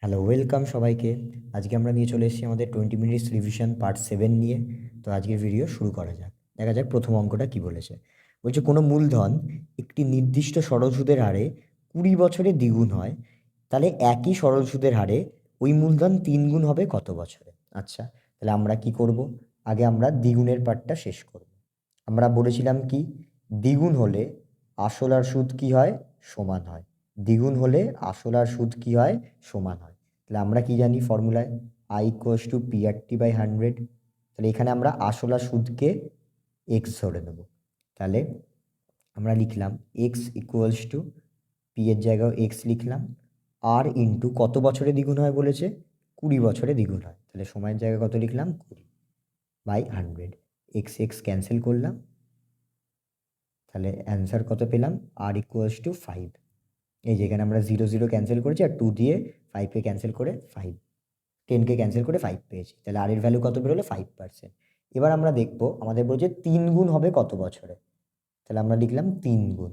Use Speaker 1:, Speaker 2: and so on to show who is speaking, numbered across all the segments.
Speaker 1: Hello, welcome সবাইকে। আজকে আমরা নিয়ে চলে এসেছি আমাদের 20 মিনিটস রিভিশন পার্ট 7 নিয়ে। তো আজকের ভিডিও শুরু করা যাক। দেখা যাক প্রথম অঙ্কটা কি বলেছে। বলছে কোনো মূলধন একটি নির্দিষ্ট সরল সুদের হারে 20 বছরে দ্বিগুণ হয়, তাহলে একই সরল সুদের হারে ওই মূলধন 3 গুণ হবে কত বছরে? আচ্ছা, তাহলে আমরা কি করব? আগে আমরা দ্বিগুণের পার্টটা শেষ করব। আমরা বলেছিলাম কি, দ্বিগুণ হলে আসল আর সুদ কি হয়? সমান হয়। দ্বিগুণ হলে আসল আর সুদ কি হয়? সমান হয়। তাহলে আমরা কি জানি ফর্মুলায়? I equals to P R T by 100। তাহলে এখানে আমরা আসল আর সুদকে এক্স ধরে নেব। তাহলে আমরা লিখলাম এক্স ইকুয়ালস টু পি এর জায়গায় এক্স লিখলাম, আর ইন্টু কত বছরে দ্বিগুণ হয় বলেছে? 20 বছরে দ্বিগুণ হয়। তাহলে সময়ের জায়গায় কত লিখলাম? 20 বাই 100। এক্স এক্স ক্যান্সেল করলাম, তাহলে অ্যান্সার কত পেলাম? আর ইকুয়ালস টু 5। এই যে এখানে আমরা 0 0 ক্যান্সেল করেছি, আর 2 দিয়ে 5কে ক্যান্সেল করে 5, 10কে ক্যান্সেল করে 5 পেয়েছি। তাহলে আর এর ভ্যালু কত বেরোলো? 5%। এবার আমরা দেখবো আমাদের বলছে 3 গুণ হবে কত বছরে। তাহলে আমরা লিখলাম 3 গুণ।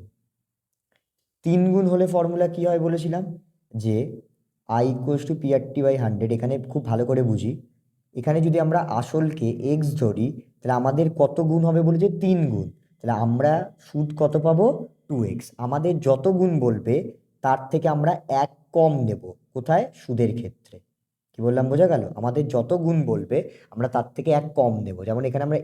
Speaker 1: 3 গুণ হলে ফর্মুলা কি হয় বলেছিলাম? যে I equals to P R T by 100। এখানে খুব ভালো করে বুঝি, এখানে যদি আমরা আসলকে এক্স ধরি, তাহলে আমাদের কত গুণ হবে বলেছে? 3 গুণ। তাহলে আমরা সুদ কত পাবো? 2x। আমাদের যত গুণ বলবে তার থেকে আমরা এক কম নেব। কোথায়? সুদের ক্ষেত্রে। কি বললাম বোঝা গেল? আমাদের যত গুণ বলবে আমরা তার থেকে এক কম নেব। যেমন এখানে আমরা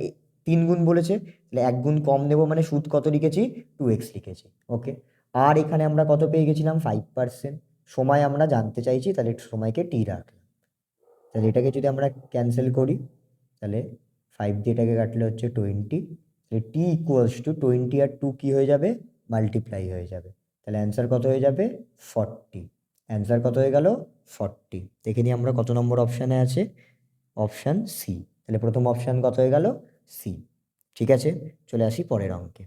Speaker 1: 3 গুণ বলেছে, তাহলে এক গুণ কম নেব, মানে সুদ কত লিখেছি? 2x লিখেছি। ওকে। আর এখানে আমরা কত পেয়ে গেছিলাম? 5%। সময় আমরা জানতে চাইছি, তাহলে সময়কে টি রাখলাম। তাহলে এটাকে যদি আমরা ক্যান্সেল করি, তাহলে 5 দিয়ে এটাকে কাটলে হচ্ছে 20। তাহলে টি ইকুয়ালস টু 20 আর 2 কি হয়ে যাবে? মাল্টিপ্লাই হয়ে যাবে। তাহলে অ্যান্সার কত হয়ে যাবে? 40। অ্যান্সার কত হয়ে গেল? 40। দেখে নিই আমরা কত নম্বর অপশানে আছে। Option C. তাহলে প্রথম অপশান কত হয়ে গেল? সি। ঠিক আছে, চলে আসি পরের অঙ্কে।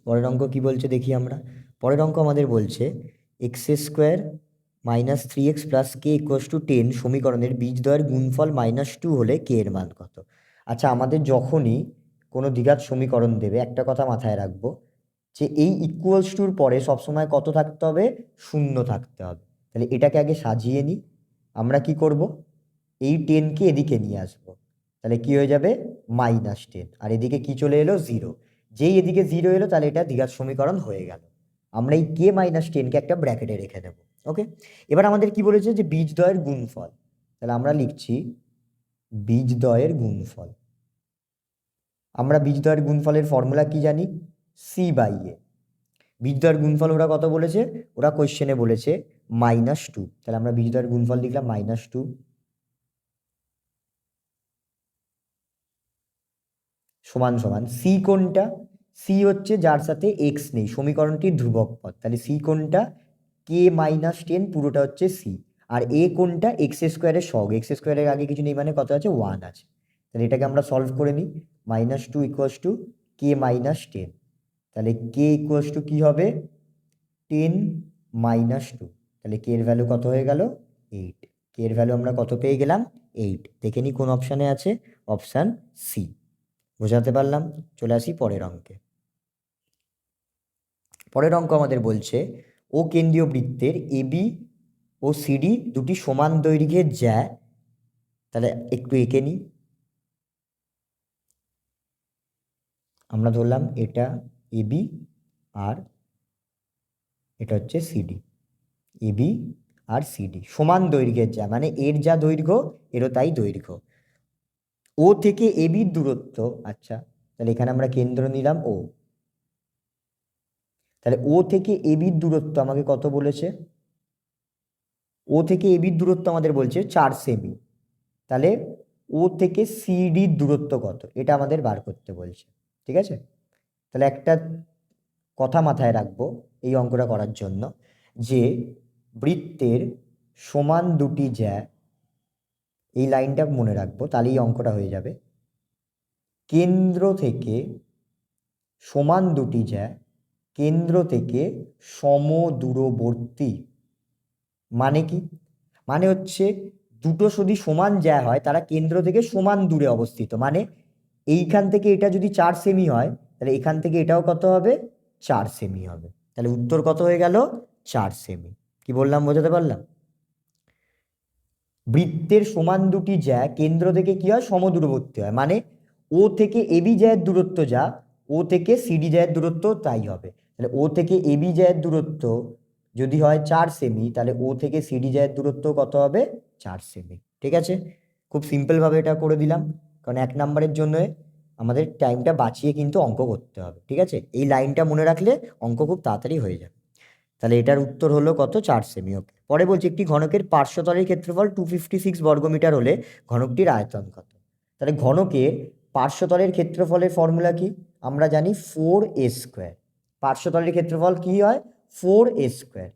Speaker 1: পরের অঙ্ক কি বলছে দেখি আমরা। পরের অঙ্ক আমাদের বলছে x square minus 3x plus K equals to 10 সমীকরণের বীজদ্বয়ের গুণফল -2 হলে কে এর মান কত? আচ্ছা, আমাদের যখনই কোনো দ্বিঘাত সমীকরণ দেবে, একটা কথা মাথায় রাখবো, যে এই ইকুয়ালস টুর পরে সবসময় কত থাকতে হবে? শূন্য থাকতে হবে। তাহলে এটাকে আগে সাজিয়ে নিই। আমরা কি করব? এই 10কে এদিকে নিয়ে আসবো। তাহলে কি হয়ে যাবে? -10। আর এদিকে কি চলে এলো? 0। যেই এদিকে 0 এলো, তাহলে এটা দ্বিঘাত সমীকরণ হয়ে গেল। আমরা এই কে -10কে একটা ব্র্যাকেটে রেখে দেবো। ওকে। এবার আমাদের কি বলেছে? যে বীজদ্বয়ের গুণফল। তাহলে আমরা লিখছি বীজদ্বয়ের গুণফল। আমরা বীজদ্বয়ের গুণফলের ফর্মুলা কি জানি? সি বাই এ। বীজদ্বয়ের গুণফল ওরা কত বলেছে? ওরা কোশ্চেনে বলেছে -2। তাহলে আমরা বীজদ্বয়ের গুণফল লিখলাম -2 সমান সমান সি কোনটা? সি হচ্ছে যার সাথে এক্স নেই, সমীকরণটির ধ্রুবক পদ। তাহলে সি কোনটা? কে -10 পুরোটা হচ্ছে সি। আর এ কোনটা? এক্স স্কোয়ারের সহগ। এক্স স্কোয়ারের আগে কিছু নেই, মানে কত আছে? 1 আছে। তাহলে এটাকে আমরা সলভ করে নিই। -2 ইকুয়ালস টু কে -10। তাহলে কে ইকুয়ালস টু কি হবে? 10 -2। তাহলে কে এর ভ্যালু কত হয়ে গেল? 8। কে এর ভ্যালু আমরা কত পেয়ে গেলাম? 8। দেখে নিই কোন অপশানে আছে। Option C. বোঝাতে পারলাম? চলে আসি পরের অঙ্কে। পরের অঙ্ক আমাদের বলছে ও কেন্দ্রীয় বৃত্তের এবি ও সিডি দুটি সমান দৈর্ঘ্যের জ্যা। তাহলে একটু এঁকে নিই। আমরা ধরলাম এটা এবি আর এটা হচ্ছে সিডি। এবি আর সিডি সমান দৈর্ঘ্যের জ্যা, মানে এর যা দৈর্ঘ্য এরও তাই দৈর্ঘ্য। ও থেকে এবির দূরত্ব, আচ্ছা, তাহলে এখানে আমরা কেন্দ্র নিলাম ও। তাহলে ও থেকে এবির দূরত্ব আমাকে কত বলেছে? ও থেকে এবির দূরত্ব আমাদের বলছে 4 সেমি। তাহলে ও থেকে সিডির দূরত্ব কত? এটা আমাদের বার করতে বলছে। ঠিক আছে, তাহলে একটা কথা মাথায় রাখবো এই অঙ্কটা করার জন্য, যে বৃত্তের সমান দুটি জ্যা, এই লাইনটা মনে রাখবো, তাহলেই অঙ্কটা হয়ে যাবে। কেন্দ্র থেকে সমান দুটি জ্যা কেন্দ্র থেকে সমদূরবর্তী। মানে কি? মানে হচ্ছে দুটো যদি সমান জ্যা হয় তারা কেন্দ্র থেকে সমান দূরে অবস্থিত। মানে এইখান থেকে এটা যদি 4 সেমি হয়, তাহলে এখান থেকে এটাও কত হবে? 4 সেমি হবে। তাহলে উত্তর কত হয়ে গেল? 4 সেমি। কি বললাম বোঝাতে পারলাম? বৃত্তের সমান দুটি জ্যা কেন্দ্র থেকে কি হয়? সমদূরবর্তী হয়, মানে ও থেকে এবি জ্যায়ের দূরত্ব যা, ও থেকে সিডি জ্যায়ের দূরত্ব তাই হবে। তাহলে ও থেকে এবি জ্যায়ের দূরত্ব যদি হয় 4 সেমি, তাহলে ও থেকে সিডি জ্যায়ের দূরত্ব কত হবে? 4 সেমি। ঠিক আছে, খুব সিম্পলভাবে এটা করে দিলাম, কারণ 1 নম্বরের জন্য আমাদের টাইমটা বাঁচিয়ে কিন্তু অঙ্ক করতে হবে। ঠিক আছে, এই লাইনটা মনে রাখলে অঙ্ক খুব তাড়াতাড়ি হয়ে যাবে। তাহলে এটার উত্তর হলো কত? 4 সেমি। ওকে, পরে বলছি একটি ঘনকের পার্শ্বতলের ক্ষেত্রফল 256 বর্গমিটার হলে ঘনকটির আয়তন কত? তাহলে ঘনকের পার্শ্বতলের ক্ষেত্রফলের ফর্মুলা কি? আমরা জানি 4a স্কোয়ার। পার্শ্বতলের ক্ষেত্রফল কি হয়? 4a square.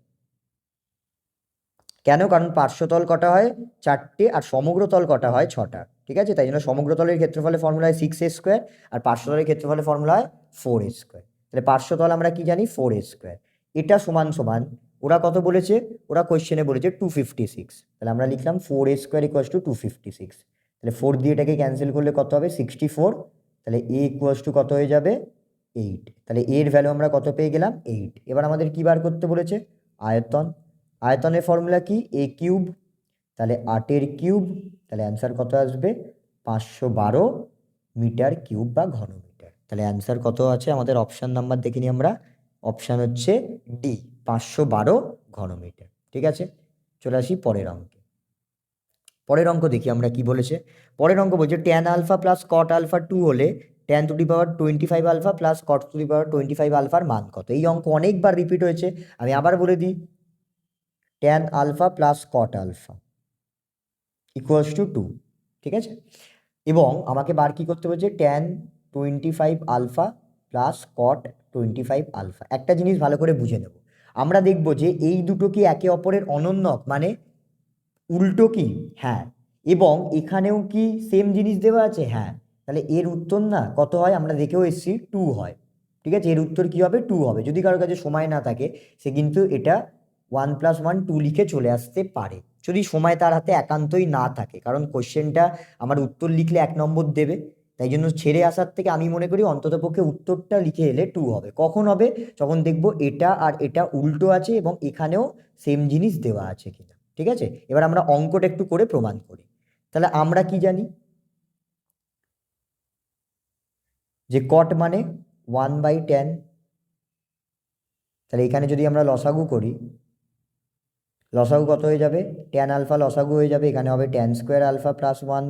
Speaker 1: কেন? কারণ পার্শ্বতল কটা হয়? 4টে, আর সমগ্র তল কটা হয়? 6টা। ঠিক আছে, তাই জন্য সমগ্র তলের ক্ষেত্রফলের ফর্মুলা হয় 6a স্কোয়ার, আর পার্শ্বতলের ক্ষেত্রফলের ফর্মুলা হয় 4a স্কোয়ার। তাহলে পার্শ্বতল আমরা কি জানি? 4a square. এটা সমান সমান, ওরা কত বলেছে? ওরা কোয়েশ্চেনে বলেছে 256। তাহলে আমরা লিখলাম 4a স্কোয়ার ইকুয়ালস টু 256। তাহলে 4 দিয়ে এটাকে ক্যান্সেল করলে কত হবে? 64। তাহলে a ইকুয়ালস টু কত হয়ে যাবে? 8। তাহলে এর ভ্যালু আমরা কত পেয়ে গেলাম? 8। এবার আমাদের কি বার করতে বলেছে? আয়তন। আয়তনের ফর্মুলা কি? a cube. তাহলে 8-এর কিউব, তাহলে অ্যান্সার কত আসবে? 512 মিটার কিউব বা ঘনমিটার। তাহলে অ্যান্সার কত আছে আমাদের? অপশান নাম্বার দেখে নিই আমরা। অপশান হচ্ছে ডি, 512 ঘনমিটার। ঠিক আছে, চলে আসি পরের অঙ্কে। পরের অঙ্ক দেখি আমরা কি বলেছে। পরের অঙ্ক বলছে tan alpha plus cot alpha 2 হলে tan to the power 25 alpha plus cot to the power 25 আলফার মান কত? এই অঙ্ক অনেকবার রিপিট হয়েছে, আমি আবার বলে দিই। Tan alpha plus cot alpha equals to 2। ঠিক আছে, এবং আমাকে বার কি করতে বলছে? Tan 25 alpha plus cot 25 alpha. একটা জিনিস ভালো করে বুঝে নেব, আমরা দেখব যে এই দুটো কি একে অপরের অনন্যক, মানে উল্টো কি? হ্যাঁ। এবং এখানেও কি সেম জিনিস দেওয়া আছে? হ্যাঁ। তাহলে এর উত্তর না কত হয়? আমরা দেখেও এসছি 2 হয়। ঠিক আছে, এর উত্তর কি হবে? 2 হবে। যদি কারোর কাছে সময় না থাকে, সে কিন্তু এটা 1 + 1 2 লিখে চলে আসতে পারে, যদি সময় তার হাতে একান্তই না থাকে। কারণ কোশ্চেনটা আমার উত্তর লিখলে 1 নম্বর দেবে, তাই জন্য ছেড়ে আসার থেকে আমি মনে করি অন্ততপক্ষে উত্তরটা লিখে এলে 2 হবে। কখন হবে? যখন দেখব এটা আর এটা উল্টো আছে এবং এখানেও সেম জিনিস দেওয়া আছে কিনা। ঠিক আছে, এবার আমরা অঙ্কটা একটু করে প্রমাণ করি। তাহলে আমরা কি জানি? যে কট মানে 1/tan। তাহলে এখানে যদি আমরা লসাগু করি, লসাগু কত হয়ে যাবে? ট্যান আলফা লসাগু হয়ে যাবে, এখানে হবে ট্যান স্কোয়ার আলফা প্লাস 1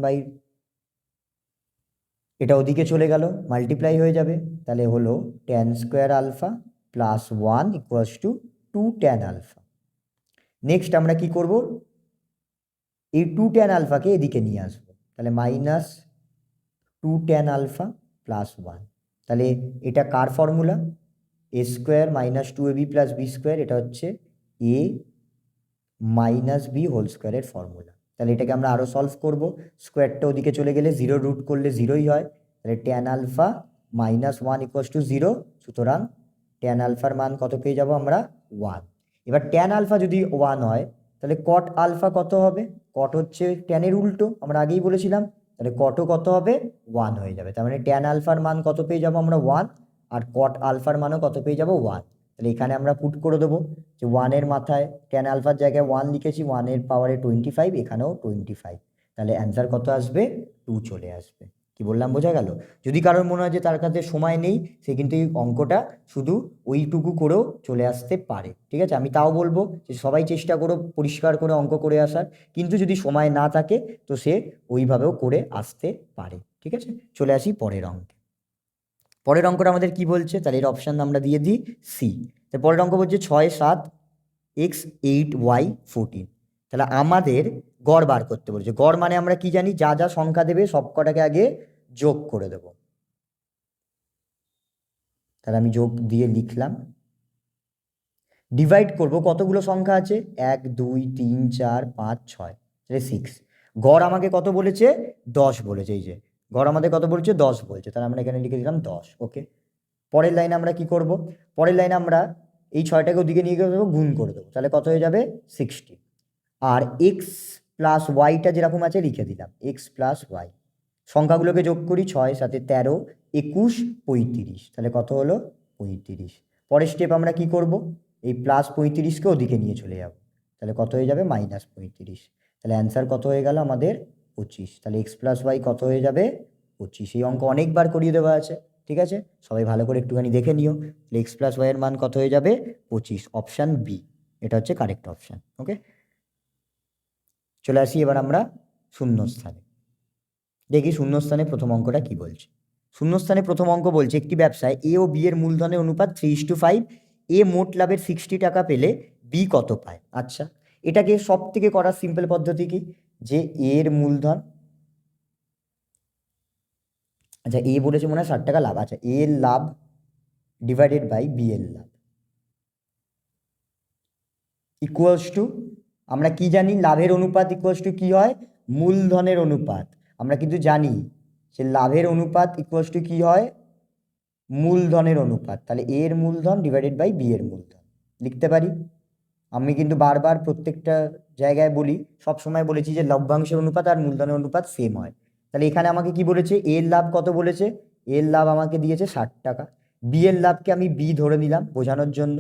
Speaker 1: এটা ওদিকে চলে গেল, মাল্টিপ্লাই হয়ে যাবে। তাহলে হলো tan square alpha plus 1 equals to 2 tan alpha. Next আমরা কি করব? এই 2 ট্যান আলফাকে এদিকে নিয়ে আসবো, তাহলে মাইনাস 2 ট্যান আলফা প্লাস 1। তাহলে এটা কার formula? A square minus 2ab plus B square, এটা হচ্ছে এ মাইনাস বি হোল স্কোয়ারের ফর্মুলা। তাহলে এটাকে আমরা আরও সলভ করব, স্কোয়ারটা ওদিকে চলে গেলে 0 রুট করলে 0ই হয়। তাহলে tan alpha minus 1 equals to 0, সুতরাং ট্যান আলফার মান কত পেয়ে যাব আমরা? 1। এবার ট্যান আলফা যদি 1 হয়, তাহলে কট আলফা কত হবে? কট হচ্ছে ট্যানের উল্টো, আমরা আগেই বলেছিলাম। তাহলে কটও কত হবে? 1 হয়ে যাবে। তার মানে ট্যান আলফার মান কত পেয়ে যাব আমরা? 1। আর কট আলফার মানও কত পেয়ে যাব? 1। তাহলে এখানে আমরা পুট করে দেবো যে 1-এর মাথায় ট্যান আলফার জায়গায় 1 লিখেছি, 1-এর পাওয়ারে 25, এখানেও 25। তাহলে অ্যান্সার কত আসবে? 2 চলে আসবে। কি বললাম বোঝা গেল? যদি কারোর মনে হয় যে তার কাছে সময় নেই, সে কিন্তু এই অঙ্কটা শুধু ওইটুকু করেও চলে আসতে পারে। ঠিক আছে, আমি তাও বলবো যে সবাই চেষ্টা করো পরিষ্কার করে অঙ্ক করে আসার, কিন্তু যদি সময় না থাকে তো সে ওইভাবেও করে আসতে পারে। ঠিক আছে, চলে আসি পরের অঙ্কে। পরের অঙ্কটা আমাদের কি বলছে? তাহলে এর অপশান আমরা দিয়ে দিই সি। তাহলে পরের অঙ্ক বলছে 6 7 x 8 y 14। তাহলে আমাদের গড় বার করতে বলছে। গড় মানে আমরা কি জানি? যা যা সংখ্যা দেবে সব কটাকে আগে যোগ করে দেব। তাহলে আমি যোগ দিয়ে লিখলাম, ডিভাইড করব, কতগুলো সংখ্যা আছে? 1 2 3 4 5 6, তাহলে 6। গড় আমাকে কত বলেছে? 10 বলেছে। এই যে গড় আমাদের কত বলছে? 10 বলছে, তাহলে আমরা এখানে লিখে দিলাম 10। ওকে, পরের লাইনে আমরা কি করব? পরের লাইনে আমরা এই 6টাকে ওদিকে নিয়ে গিয়ে দেবো, গুণ করে দেবো, তাহলে কত হয়ে যাবে? 60। আর এক্স প্লাস ওয়াইটা যেরকম আছে লিখে দিলাম, এক্স প্লাস ওয়াই। সংখ্যাগুলোকে যোগ করি, 6 7 13 21 35, তাহলে কত হলো? 35। পরের স্টেপ আমরা কি করব, এই +35কে ওদিকে নিয়ে চলে যাব, তাহলে কত হয়ে যাবে -35। তাহলে অ্যান্সার কত হয়ে গেল আমাদের 25। তাহলে x + y কত হয়ে যাবে 25। এই অঙ্ক অনেকবার করিয়ে দেওয়া আছে, ঠিক আছে, সবাই ভালো করে একটুখানি দেখে নিও। তাহলে x + y এর মান কত হয়ে যাবে 25, অপশান বি, এটা হচ্ছে কারেক্ট অপশান। ওকে, চলে আসি এবার আমরা শূন্যস্থানে। দেখি শূন্যস্থানে প্রথম অঙ্কটা কি বলছে। শূন্যস্থানে প্রথম অঙ্ক বলছে একটি ব্যবসায় এ ও বি এর মূলধনের অনুপাত 3:5, এ মোট লাভের 60 টাকা পেলে বি কত পায়। আচ্ছা, এটাকে সব থেকে করার সিম্পল পদ্ধতি কি, যে এর মূলধন, আচ্ছা এ বলেছে মনে হয় 60 টাকা লাভ, আচ্ছা এ এর লাভ ডিভাইডেড বাই বি এর লাভ ইকুয়ালস টু, আমরা কি জানি লাভের অনুপাত ইকুয়ালস টু কি হয়, মূলধনের অনুপাত। আমরা কিন্তু জানি যে লাভের অনুপাত ইকুয়ালস টু কি হয়, মূলধনের অনুপাত। তাহলে এ এর মূলধন ডিভাইডেড বাই বি এর মূলধন লিখতে পারি। আমি কিন্তু বারবার প্রত্যেকটা জায়গায় বলি, সব সময় বলেছি যে লভ্যাংশের অনুপাত আর মূলধনের অনুপাত সেম হয়। তাহলে এখানে আমাকে কি বলেছে, এর লাভ কত বলেছে, এর লাভ আমাকে দিয়েছে 60 টাকা, বি এর লাভকে আমি বি ধরে নিলাম বোঝানোর জন্য।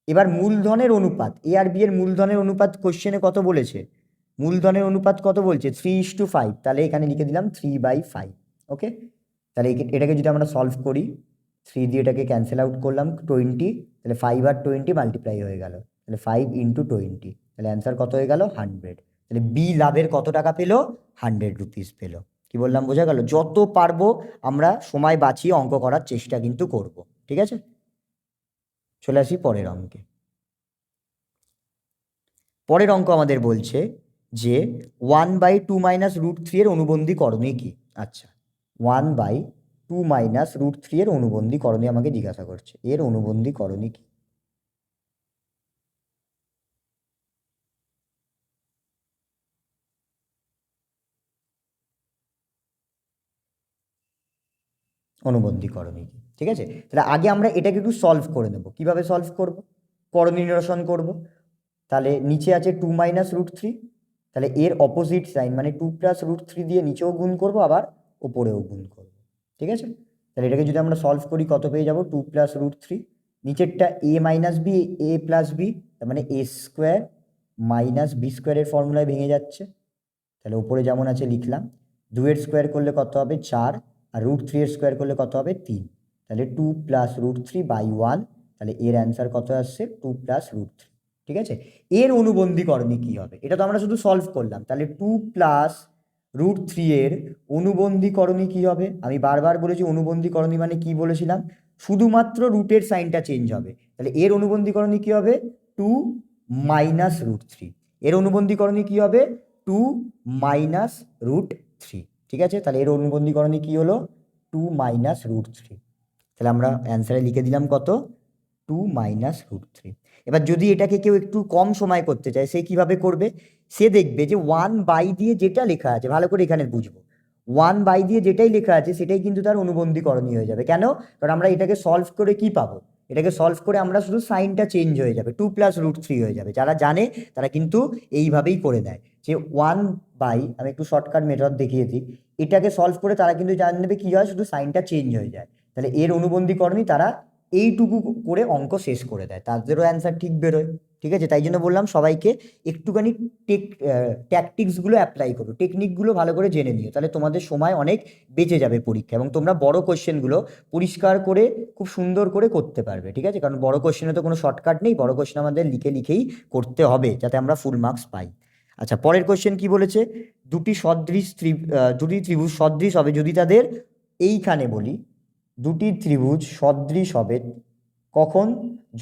Speaker 1: এবার মূলধনের অনুপাত, এ আর বি এর মূলধনের অনুপাত কোশ্চেনে কত বলেছে, মূলধনের অনুপাত কত বলছে 3:5, তাহলে এখানে লিখে দিলাম 3/5। ওকে, তাহলে এটাকে যদি আমরা সলভ করি, 3 দিয়ে এটাকে ক্যান্সেল আউট করলাম 20, তাহলে 5 আর 20 মাল্টিপ্লাই হয়ে গেল, তাহলে 5 × 20, তাহলে অ্যান্সার কত হয়ে গেল 100। তাহলে বি লাভের কত টাকা পেলো, 100 রুপিস পেলো। কি বললাম বোঝা গেল? যত পারবো আমরা সময় বাঁচিয়ে অঙ্ক করার চেষ্টা কিন্তু করব, ঠিক আছে। চলে আসি পরের অঙ্কে। পরের অঙ্ক আমাদের বলছে যে 1/2 - √3 এর অনুবন্ধী করণীয় কি। আচ্ছা, 1/2 - √3 এর অনুবন্ধী করণীয় আমাকে জিজ্ঞাসা করছে, এর অনুবন্ধী করণীয় কি। অনুবন্ধী করণীয় কি, ঠিক আছে। তাহলে আগে আমরা এটাকে একটু সলভ করে নেব। কিভাবে সলভ করব, করণীয় নিরসন করব। তাহলে নিচে আছে 2 - √3, তাহলে এর অপোজিট সাইন মানে 2 + √3 দিয়ে নিচেও গুণ করব, আবার ওপরেও গুণ করব, ঠিক আছে। তাহলে এটাকে যদি আমরা সলভ করি কত পেয়ে যাব, 2 + √3, নিচেরটা a - b, a + b, তার মানে a² - b² এর ফর্মুলায় ভেঙে যাচ্ছে। তাহলে উপরে যেমন আছে লিখলাম, 2 এর স্কোয়ার করলে কত হবে 4, আর √3 এর স্কোয়ার করলে কত হবে 3, তাহলে 2 + √3/1, তাহলে এর অ্যান্সার কত আসছে 2 + √3, ঠিক আছে। এর অনুবন্ধী করণীয় কি হবে, এটা তো আমরা শুধু সলভ করলাম, তাহলে 2 + √3 এর অনুবন্ধী করণীয় কি হবে। আমি বারবার বলেছি অনুবন্ধী করণীয় মানে কি বলেছিলাম, শুধুমাত্র রুটের সাইনটা চেঞ্জ হবে। তাহলে এর অনুবন্ধী করণীয় কি হবে 2 - √3, এর অনুবন্ধী করণীয় কি হবে 2 - √3, ঠিক আছে। তাহলে এর অনুবন্ধী করণীয় কি হলো 2 - √3, তাহলে আমরা অ্যান্সারে লিখে দিলাম কত 2 - √3। এবার যদি এটাকে কেউ একটু কম সময় করতে চায়, সে কিভাবে করবে, সে দেখবে যে 1/, দিয়ে যেটা লেখা আছে, ভালো করে এখানে বুঝবো, 1/, দিয়ে যেটাই লেখা আছে সেটাই কিন্তু তার অনুবন্ধী করণীয় হয়ে যাবে। কেন, কারণ আমরা এটাকে সলভ করে কি পাবো, এটাকে সলভ করে আমরা শুধু সাইনটা চেঞ্জ হয়ে যাবে, 2 + √3 হয়ে যাবে। যারা জানে তারা কিন্তু এইভাবেই করে দেয়, যে 1/, আমি একটু শর্টকাট মেথড দেখিয়ে দিই, এটাকে সলভ করে তারা কিন্তু জানে নেবে কি হয়, শুধু সাইনটা চেঞ্জ হয়ে যায়। তাহলে এর অনুবন্ধী করণীয় তারা এইটুকু করে অঙ্ক শেষ করে দেয়, তাদেরও অ্যান্সার ঠিক বেরোয়, ঠিক আছে। তাই জন্য বললাম সবাইকে একটুখানি ট্যাকটিক্সগুলো অ্যাপ্লাই করো, টেকনিকগুলো ভালো করে জেনে নিও, তাহলে তোমাদের সময় অনেক বেঁচে যাবে পরীক্ষা, এবং তোমরা বড় কোশ্চেনগুলো পরিষ্কার করে খুব সুন্দর করে করতে পারবে, ঠিক আছে। কারণ বড় কোশ্চেনে তো কোনো শর্টকাট নেই, বড় কোশ্চেন আমাদের লিখেই করতে হবে যাতে আমরা ফুল মার্কস পাই। আচ্ছা, পরের কোশ্চেন কি বলেছে, দুটি ত্রিভুজ সদৃশ হবে যদি তাদের, এইখানে বলি দুটি ত্রিভুজ সদৃশ হবে কখন,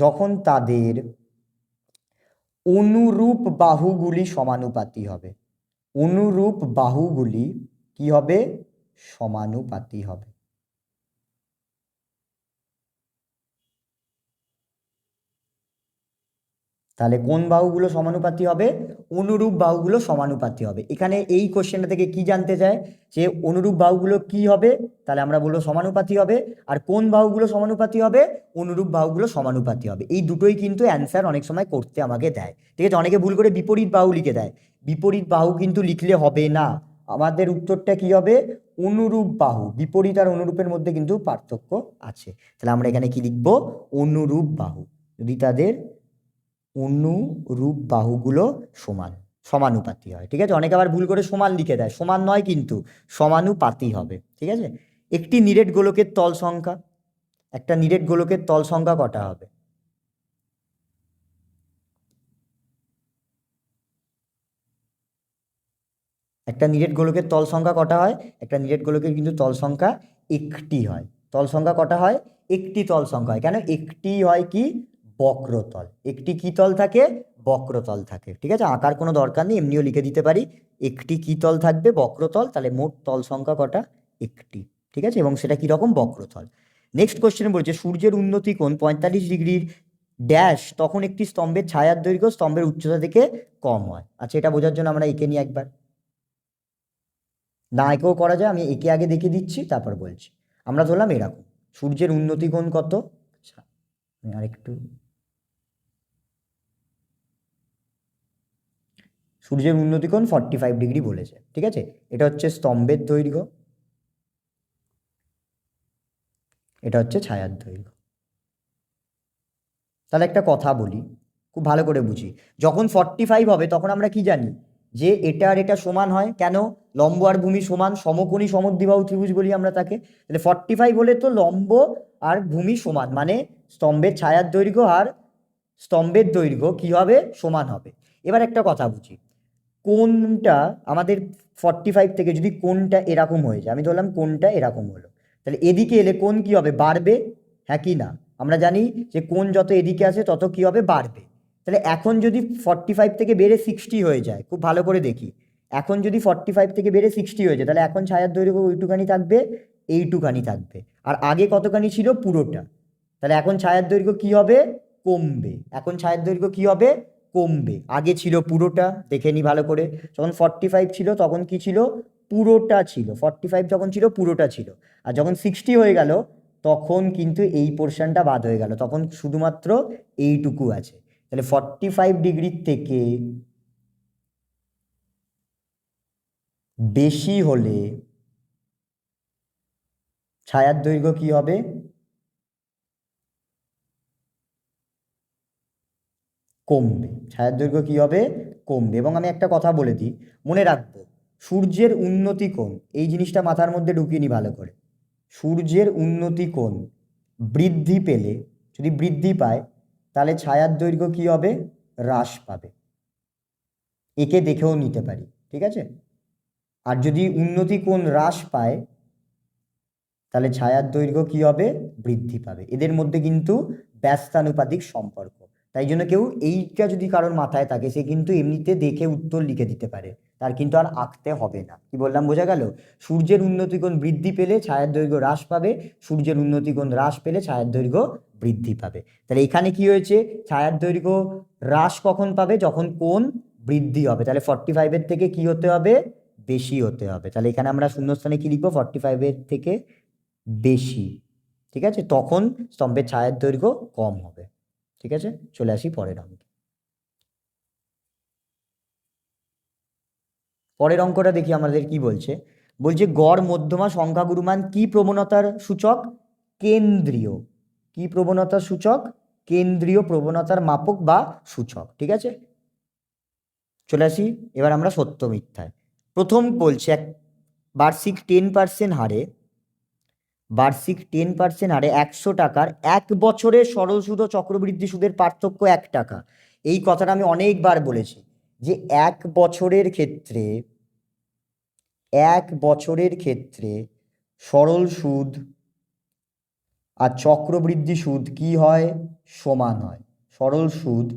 Speaker 1: যখন তাদের অনুরূপ বাহুগুলি সমানুপাতী হবে। অনুরূপ বাহুগুলি কি হবে, সমানুপাতী হবে। তাহলে কোন বাহুগুলো সমানুপাতী হবে, অনুরূপ বাহুগুলো সমানুপাতী হবে। এখানে এই কোশ্চেনটা থেকে কি জানতে চায়, যে অনুরূপ বাহুগুলো কি হবে, তাহলে আমরা বলবো সমানুপাতী হবে, আর কোন বাহুগুলো সমানুপাতী হবে, অনুরূপ বাহুগুলো সমানুপাতী হবে। এই দুটোই কিন্তু অ্যান্সার অনেক সময় করতে আমাকে দেয়, ঠিক আছে। অনেকে ভুল করে বিপরীত বাহু লিখে দেয়, বিপরীত বাহু কিন্তু লিখলে হবে না, আমাদের উত্তরটা কি হবে? অনুরূপ বাহু। বিপরীত আর অনুরূপের মধ্যে কিন্তু পার্থক্য আছে। তাহলে আমরা এখানে কি লিখব? অনুরূপ বাহু। যদি তাদের অনুরূপ বাহুগুলো সমান, সমানুপাতি হয়। ঠিক আছে, অনেকে আবার ভুল করে সমান লিখে দেয়, সমান নয় কিন্তু সমানুপাতি হবে। ঠিক আছে, একটি নিরেট গোলকের তল সংখ্যা, একটা নিরেট গোলকের তল সংখ্যা কটা হবে? একটা নিরেট গোলকের তল সংখ্যা কটা হয়? একটা নিরেট গোলকের কিন্তু তল সংখ্যা একটি হয়। তল সংখ্যা কটা হয়? একটি তল সংখ্যা হয়। কেন? একটি হয় কি? বক্রতল। একটি কি তল থাকে? বক্রতল থাকে। ঠিক আছে, আঁকার কোনো দরকার নেই, এমনিও লিখে দিতে পারি। একটি কি তল থাকবে? বক্রতল। তাহলে মোট তল সংখ্যা কটা? একটি। ঠিক আছে, এবং সেটা কি রকম? বক্রতল। নেক্সট কোশ্চেন বলছে সূর্যের উন্নতি কোণ 45 ডিগ্রির ড্যাশ তখন একটি স্তম্ভের ছায়ার দৈর্ঘ্য স্তম্ভের উচ্চতা থেকে কম হয়। আচ্ছা, এটা বোঝার জন্য আমরা এঁকে নিই একবার। না এঁকেও করা যায়, আমি এঁকে আগে দেখিয়ে দিচ্ছি, তারপর বলছি। আমরা ধরলাম এরকম সূর্যের উন্নতি কোণ কত? আচ্ছা, আমি আরেকটু, সূর্যের উন্নতি কোণ 45 ডিগ্রি বলেছে। ঠিক আছে, এটা হচ্ছে স্তম্ভের দৈর্ঘ্য, এটা হচ্ছে ছায়ার দৈর্ঘ্য। তাহলে একটা কথা বলি, খুব ভালো করে বুঝি। যখন 45 হবে তখন আমরা কি জানি? যে এটা আর এটা সমান হয়। কেন? লম্ব আর ভূমি সমান, সমকোণী সমদ্বিবাহু ত্রিভুজ বলি আমরা তাকে। তাহলে 45 হলে তো লম্ব আর ভূমি সমান, মানে স্তম্ভের ছায়ার দৈর্ঘ্য আর স্তম্ভের দৈর্ঘ্য কি হবে? সমান হবে। এবার একটা কথা বুঝি, কোণটা আমাদের 45 থেকে যদি কোণটা এরকম হয়ে যায়, আমি ধরলাম কোণটা এরকম হলো, তাহলে এদিকে এলে কোণ কি হবে? বাড়বে, হ্যাঁ কি না? আমরা জানি যে কোণ যত এদিকে আসে তত কি হবে? বাড়বে। তাহলে এখন যদি 45 থেকে বেড়ে 60 হয়ে যায়, খুব ভালো করে দেখি, এখন যদি 45 থেকে বেড়ে 60 হয়ে যায়, তাহলে এখন ছায়ার দৈর্ঘ্য ওইটুখানি থাকবে, এইটুখানি থাকবে। আর আগে কতখানি ছিল? পুরোটা। তাহলে এখন ছায়ার দৈর্ঘ্য কি হবে? কমবে। এখন ছায়ার দৈর্ঘ্য কি হবে? কমবে। আগে ছিল পুরোটা, দেখে নি ভালো করে। যখন 45 ছিল তখন কি ছিল? পুরোটা ছিল। 45 যখন ছিল পুরোটা ছিল। আর যখন 60 হয়ে গেল তখন কিন্তু এই পোর্শনটা বাদ হয়ে গেল, তখন শুধুমাত্র এইটুকু আছে। তাহলে 45 ডিগ্রির থেকে বেশি হলে ছায়ার দৈর্ঘ্য কি হবে? কমবে। ছায়ার দৈর্ঘ্য কি হবে? কমবে। এবং আমি একটা কথা বলে দিই, মনে রাখবো, সূর্যের উন্নতি কোণ, এই জিনিসটা মাথার মধ্যে ঢুকিয়ে নি ভালো করে। সূর্যের উন্নতি কোণ বৃদ্ধি পেলে, যদি বৃদ্ধি পায়, তাহলে ছায়ার দৈর্ঘ্য কি হবে? হ্রাস পাবে। একে দেখেও নিতে পারি। ঠিক আছে, আর যদি উন্নতি কোণ হ্রাস পায় তাহলে ছায়ার দৈর্ঘ্য কি হবে? বৃদ্ধি পাবে। এদের মধ্যে কিন্তু ব্যস্তানুপাতিক সম্পর্ক। তাই জন্য কেউ এইটা যদি কারোর মাথায় থাকে, সে কিন্তু এমনিতে দেখে উত্তর লিখে দিতে পারে, তার কিন্তু আর আঁকতে হবে না। কি বললাম বোঝা গেল? সূর্যের উন্নতিকোণ বৃদ্ধি পেলে ছায়ার দৈর্ঘ্য হ্রাস পাবে, সূর্যের উন্নতিকোণ হ্রাস পেলে ছায়ার দৈর্ঘ্য বৃদ্ধি পাবে। তাহলে এখানে কি হয়েছে? ছায়ার দৈর্ঘ্য হ্রাস কখন পাবে? যখন কোণ বৃদ্ধি হবে। তাহলে 45-এর থেকে কি হতে হবে? বেশি হতে হবে। তাহলে এখানে আমরা শূন্যস্থানে কি লিখবো? 45-এর থেকে বেশি। ঠিক আছে, তখন স্তম্ভের ছায়ার দৈর্ঘ্য কম হবে। ঠিক আছে, চলে আসি পরের অঙ্কে। পরের অঙ্কটা দেখি আমাদের কি বলছে। বলছে গড় মধ্যমা সংখ্যাগুরুমান কি প্রবণতার সূচক? কেন্দ্রীয়। কি প্রবণতার সূচক? কেন্দ্রীয় প্রবণতার মাপক বা সূচক। ঠিক আছে, চলে আসি এবার আমরা সত্য মিথ্যায়। প্রথম বলছে বার্ষিক 10% হারে, বার্ষিক 10% হারে 100 টাকার 1 বছরের সরল সুদ ও চক্রবৃদ্ধি সুদের পার্থক্য 1 টাকা। এই কথাটা আমি অনেকবার বলেছি যে 1 বছরের ক্ষেত্রে, 1 বছরের ক্ষেত্রে সরল সুদ আর চক্রবৃদ্ধি সুদ কি হয়? সমান হয়। সরল সুদ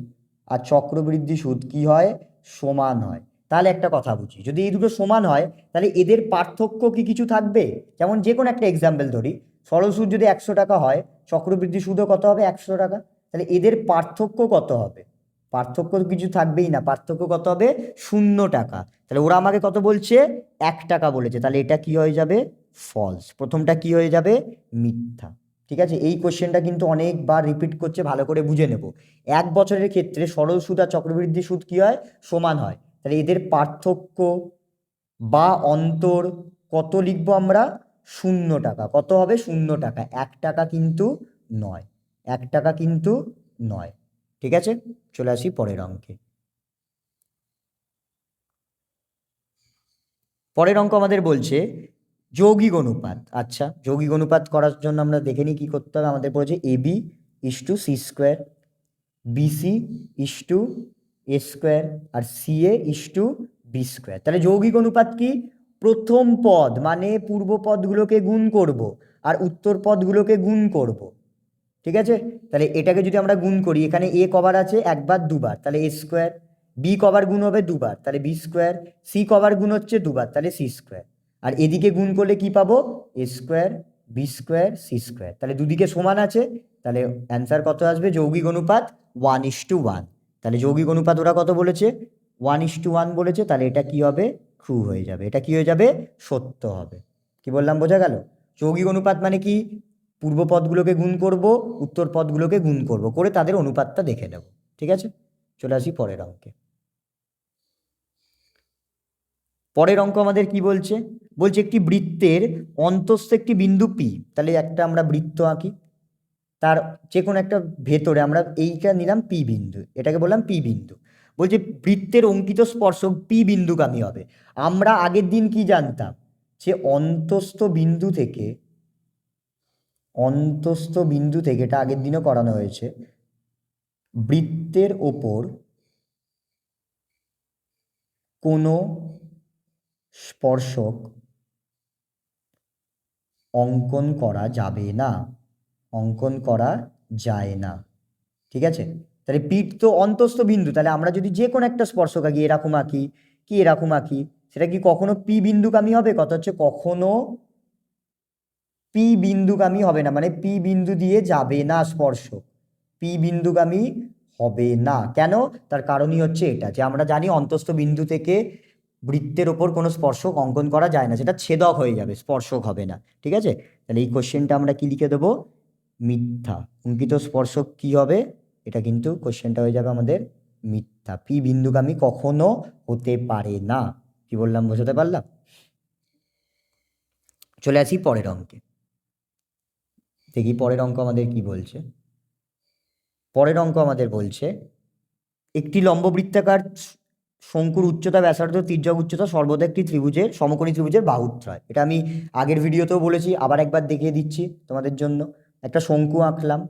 Speaker 1: আর চক্রবৃদ্ধি সুদ কি হয়? সমান হয়। তাহলে একটা কথা বুঝি, যদি এই দুটো সমান হয় তাহলে এদের পার্থক্য কি কিছু থাকবে? যেমন যে কোনো একটা এক্সাম্পল ধরি, সরল সুদ যদি 100 টাকা হয়, চক্রবৃদ্ধি সুদও কত হবে? 100 টাকা। তাহলে এদের পার্থক্য কত হবে? পার্থক্য কিছু থাকবেই না। পার্থক্য কত হবে? 0 টাকা। তাহলে ওরা আমাকে কত বলছে? 1 টাকা বলেছে। তাহলে এটা কি হয়ে যাবে? ফলস। প্রথমটা কি হয়ে যাবে? মিথ্যা। ঠিক আছে, এই কোশ্চেনটা কিন্তু অনেকবার রিপিট করছে, ভালো করে বুঝে নেব। 1 বছরের ক্ষেত্রে সরল সুদ আর চক্রবৃদ্ধি সুদ কি হয়? সমান হয়। তাহলে এদের পার্থক্য বা অন্তর কত লিখবো আমরা? 0 টাকা। কত হবে? 0 টাকা। 1 টাকা কিন্তু নয়, 1 টাকা কিন্তু নয়। ঠিক আছে, চলে আসি পরের অঙ্কে। পরের অঙ্ক আমাদের বলছে যৌগিক অনুপাত। আচ্ছা, যৌগিক অনুপাত করার জন্য আমরা দেখে নিই কি করতে হবে। আমাদের বলছে AB is to C² BC is to A² R CA is to B²। তাহলে যৌগিক অনুপাত কি? প্রথম পদ মানে পূর্ব পদগুলোকে গুণ করব আর উত্তর পদগুলোকে গুণ করব। ঠিক আছে, তাহলে এটাকে যদি আমরা গুণ করি, এখানে A কবার আছে? একবার দুবার, তাহলে A²। B কবার গুণ হবে? দুবার, তাহলে B²। C কবার গুণ হচ্ছে? দুবার, তাহলে C²। আর এদিকে গুণ করলে কি পাবো? A² B² C²। তাহলে দুদিকে সমান আছে, তাহলে অ্যান্সার কত আসবে? যৌগিক অনুপাত 1:1। তাহলে যৌগিক অনুপাত ওরা কত বলেছে? 1:1 বলেছে। তাহলে এটা কি হবে? ট্রু হয়ে যাবে। এটা কি হয়ে যাবে? সত্য হবে। কি বললাম বোঝা গেল? যৌগিক অনুপাত মানে কি? পূর্ব পদগুলোকে গুণ করব, উত্তর পদগুলোকে গুণ করব, করে তাদের অনুপাতটা দেখে নেব। ঠিক আছে, চলে আসি পরের অঙ্কে। পরের অঙ্ক আমাদের কি বলছে? বলছে একটি বৃত্তের অন্তস্থ একটি বিন্দু পি। তাহলে একটা আমরা বৃত্ত আঁকি, তার যে কোনো একটা ভেতরে আমরা এইটা নিলাম পি বিন্দু, এটাকে বললাম পি বিন্দু। বলছে বৃত্তের অঙ্কিত স্পর্শক পি বিন্দুগামী হবে। আমরা আগের দিন কি জানতাম? যে অন্তস্থ বিন্দু থেকে এটা আগের দিনও করানো হয়েছে, বৃত্তের ওপর কোনো স্পর্শক অঙ্কন করা যাবে না, অঙ্কন করা যায় না। ঠিক আছে, তাহলে পিঠ তো অন্তস্থ বিন্দু, তাহলে আমরা যদি যে কোনো একটা স্পর্শক আঁকি, এরকম আঁকি কি এরকম আঁকি, সেটা কি কখনো পি বিন্দুগামী হবে? কত হচ্ছে? কখনো পি বিন্দুগামী হবে না, মানে পি বিন্দু দিয়ে যাবে না স্পর্শক, পি বিন্দুগামী হবে না। কেন? তার কারণই হচ্ছে এটা, যে আমরা জানি অন্তস্থ বিন্দু থেকে বৃত্তের ওপর কোনো স্পর্শক অঙ্কন করা যায় না, সেটা ছেদক হয়ে যাবে, স্পর্শক হবে না। ঠিক আছে, তাহলে এই কোশ্চেনটা আমরা কি লিখে দেবো? মিথ্যা। অঙ্কিত স্পর্শক কি হবে? এটা কিন্তু কোশ্চেনটা হয়ে যাবে আমাদের মিথ্যা। পি বিন্দুগামী কখনো হতে পারে না। কি বললাম, বোঝাতে পারলাম? চলে আসি পরের অঙ্কে। দেখি পরের অঙ্ক আমাদের কি বলছে। পরের অঙ্ক আমাদের বলছে একটি লম্ববৃত্তাকার শঙ্কুর উচ্চতা, ব্যাসার্ধ, তির্যক উচ্চতা সর্বদা একটি ত্রিভুজের, সমকোণী ত্রিভুজের বাহুত্রয়। এটা আমি আগের ভিডিওতেও বলেছি, আবার একবার দেখিয়ে দিচ্ছি তোমাদের জন্য। একটা শঙ্কু আঁকলাম,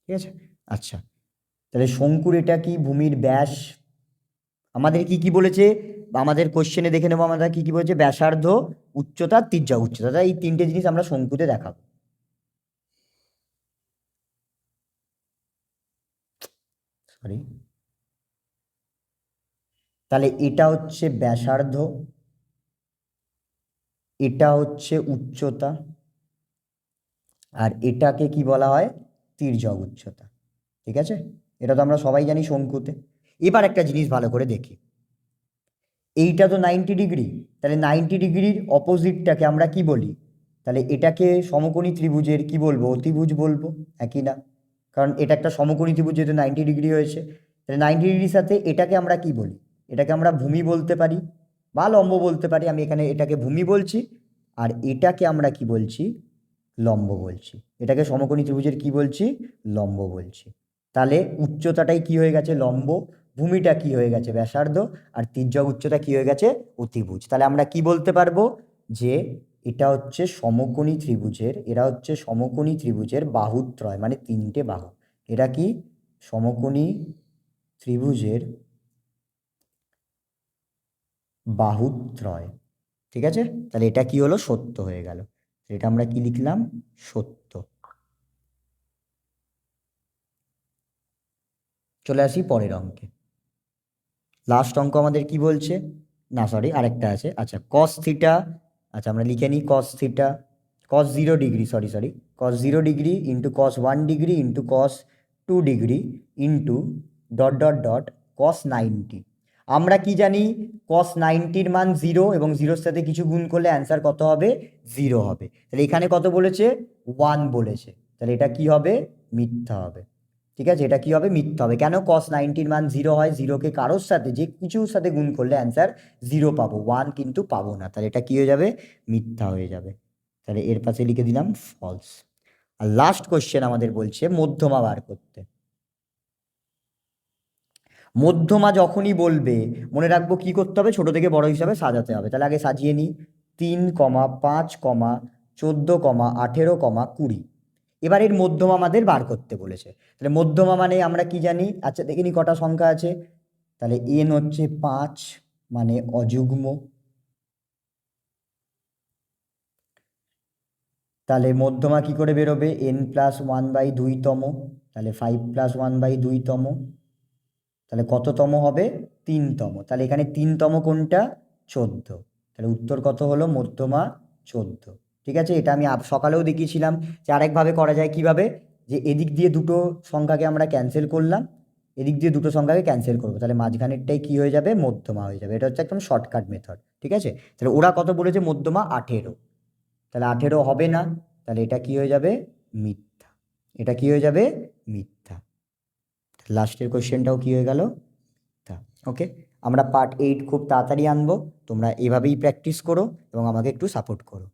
Speaker 1: ঠিক আছে। আচ্ছা, তাহলে শঙ্কুর এটা কি? ভূমির ব্যাস। আমাদের কি কি বলেছে? আমাদের কোশ্চেনে দেখে নেবো আমরা কি কি বলেছে। ব্যাসার্ধ, উচ্চতা, তির্যক উচ্চতা, তাই এই তিনটে জিনিস আমরা শঙ্কুতে দেখাবো। সরি, তাহলে এটা হচ্ছে ব্যাসার্ধ, এটা হচ্ছে উচ্চতা, আর এটাকে কি বলা হয়? তির্যক উচ্চতা। ঠিক আছে, এটা তো আমরা সবাই জানি শঙ্কুতে। এবার একটা জিনিস ভালো করে দেখি, এইটা তো 90 ডিগ্রি, তাহলে 90 ডিগ্রির অপোজিটটাকে আমরা কি বলি? তাহলে এটাকে সমকোণী ত্রিভুজের কি বলবো? অতিভুজ বলবো, একই না? কারণ এটা একটা সমকোণী ত্রিভুজ, যেহেতু 90 ডিগ্রি হয়েছে। তাহলে 90 ডিগ্রির সাথে এটাকে আমরা কি বলি? এটাকে আমরা ভূমি বলতে পারি বা লম্ব বলতে পারি। আমি এখানে এটাকে ভূমি বলছি, আর এটাকে আমরা কি বলছি? লম্ব বলছি। এটাকে সমকোণী ত্রিভুজের কি বলছি? লম্ব বলছি। তাহলে উচ্চতাটাই কি হয়ে গেছে? লম্ব। ভূমিটা কি হয়ে গেছে? ব্যাসার্ধ। আর তির্যক উচ্চতা কি হয়ে গেছে? অতিভুজ। তাহলে আমরা কি বলতে পারবো? যে এটা হচ্ছে সমকোণী ত্রিভুজের, এরা হচ্ছে সমকোণী ত্রিভুজের বাহুত্রয়, মানে তিনটে বাহু। এরা কি? সমকোণী ত্রিভুজের বাহুত্রয়। ঠিক আছে, তাহলে এটা কি হলো? সত্য হয়ে গেল। এটা আমরা কি লিখলাম? সত্য। চলে আসি পরের অঙ্কে। লাস্ট অঙ্ক আমাদের কি বলছে? না সরি, আরেকটা আছে। আচ্ছা, কস থিটা। আচ্ছা, আমরা লিখে নিই cos theta cos 0 degree sorry cos 0 degree into cos 1 degree into cos 2 degree into dot dot dot cos 90। আমরা কি জানি cos 90-র মান 0 এবং 0-র সাথে কিছু গুণ করলে অ্যান্সার কত হবে 0 হবে। তাহলে এখানে কত বলেছে 1 বলেছে, তাহলে এটা কি হবে মিথ্যা হবে। ঠিক আছে, এটা কি হবে মিথ্যা হবে। কেন cos 90-র মান 0 হয়, 0কে কারোর সাথে যে কিছুর সাথে গুণ করলে অ্যান্সার 0 পাবো, 1 কিন্তু পাবো না, তাহলে এটা কি হয়ে যাবে মিথ্যা হয়ে যাবে। তাহলে এর পাশে লিখে দিলাম ফলস। আর লাস্ট কোশ্চেন আমাদের বলছে মধ্যমা বার করতে। মধ্যমা যখনই বলবে মনে রাখবো কি করতে হবে, ছোট থেকে বড় হিসাবে সাজাতে হবে। তাহলে আগে সাজিয়ে নিই, 3, 5, 14, 18, 20। এবার এর মধ্যমা আমাদের বার করতে বলেছে। তাহলে মধ্যমা মানে আমরা কি জানি, আচ্ছা দেখে নি কটা সংখ্যা আছে। তাহলে n হচ্ছে 5, মানে অযুগ্ম। তাহলে মধ্যমা কি করে বেরোবে, n+1/2তম, তাহলে 5+1/2তম, তাহলে কততম হবে 3তম। তাহলে এখানে 3তম কোনটা 14, তাহলে উত্তর কত হলো মধ্যমা 14। ঠিক আছে, এটা আমি সকালেও দেখিয়েছিলাম যে আরেকভাবে করা যায়। কিভাবে, যে এদিক দিয়ে দুটো সংখ্যাকে আমরা ক্যান্সেল করলাম, এদিক দিয়ে দুটো সংখ্যাকে ক্যান্সেল করবো, তাহলে মাঝখানেরটাই কি হয়ে যাবে মধ্যমা হয়ে যাবে। এটা হচ্ছে একদম শর্টকাট মেথড। ঠিক আছে, তাহলে ওরা কত বলেছে মধ্যমা 18, তাহলে 18 হবে না, তাহলে এটা কি হয়ে যাবে মিথ্যা। এটা কি হয়ে যাবে মিথ্যা। লাস্টের কোশ্চেনটাও কি হয়ে গেল মিথ্যা। ওকে, আমরা পার্ট 8 খুব তাড়াতাড়ি আনবো, তোমরা এভাবেই প্র্যাকটিস করো এবং আমাকে একটু সাপোর্ট করো।